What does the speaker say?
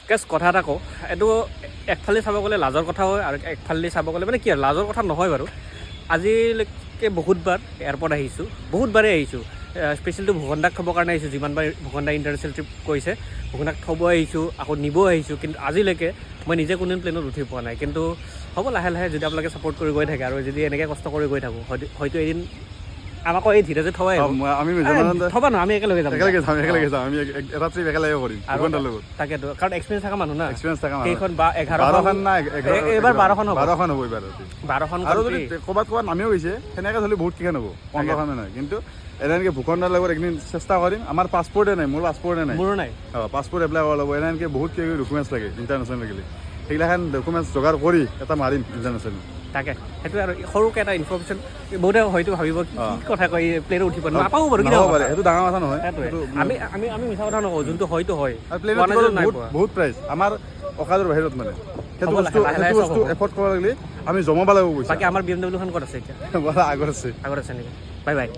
Cash কথা এটা কওঁ, এইটো একফালে চাব গ'লে লাজৰ কথা হয় আৰু একফালে চাব গ'লে মানে কি আৰু লাজৰ কথা নহয় বাৰু। আজিলৈকে বহুতবাৰ এয়াৰপৰ্ট আহিছোঁ, বহুতবাৰেই আহিছোঁ। স্পেচিয়েলটো ভূখণ্ডাক থ'বৰ কাৰণে আহিছোঁ, যিমানবাৰ ভূখণ্ডা ইণ্টাৰনেশ্যনেল ট্ৰিপ কৰিছে ভূখণ্ডাক থ'ব আহিছোঁ, আকৌ নিব আহিছোঁ। কিন্তু আজিলৈকে মই নিজে কোনো প্লেনত উঠি পোৱা নাই। কিন্তু হ'ব, লাহে লাহে যদি আপোনালোকে ছাপৰ্ট কৰি গৈ থাকে আৰু যদি এনেকৈ কষ্ট কৰি গৈ থাকোঁ, হয়তো এদিন আমাকো এই ধীৰজে থবাই আমি থবা নহয়, আমি একেলগে যাম, আমি এটা ট্ৰিপ একেলগে কৰিম ভূখণ্ডাৰ লগত। তাকেতো, কাৰণ এক্সপিৰিয়েঞ্চ থকা মানুহ না। এক্সপিৰিয়েঞ্চ থকা কেইখন বা 11খন না এইবাৰ 12খন হ'ব, 12খন হ'ব এইবাৰ। 12খন আৰু যদি ক'ৰবাত নামিও গৈছে সেনেকৈ হ'লে বহুত কেইখন হ'ব, 15খনে নহয়। কিন্তু এনেকৈ ভূখণ্ডাৰ লগত একদিন চেষ্টা কৰিম। আমাৰ পাছপৰ্টে নাই, মোৰ পাছপৰ্টে নাই, মোৰো নাই। পাছপৰ্ট এপ্লাই কৰিব লাগিব। এনেকৈ বহুত কিবা কিবি ডকুমেণ্টছ লাগে ইণ্টাৰনেশ্যনেল গ'লে, সেইগিলাখান ডকুমেণ্টছ যোগাৰ কৰি এটা মাৰিম ইণ্টাৰনেশ্যনেল। তাকে সেইটোৱে আৰু সৰুকৈ এটা ইনফৰমেশ্যন। বহুতে হয়তো ভাবিব কি কথা কয়, প্লেনত উঠিব নাপাব বাৰু, কি পাৰে, সেইটো ডাঙৰ কথা নহয়। আমি মিছা কথা নকওঁ, যোনটো হয়তো হয়। বহুত প্ৰাইচ আমাৰ অকাদৰ বাহিৰত, মানে সেইটো বস্তু এফৰ্ড কৰিব লাগিলে আমি জমাব লাগিব পইচা। বাকী আমাৰ BMW খন ক'ত আছে এতিয়া? আগত আছে নেকি? Bye bye.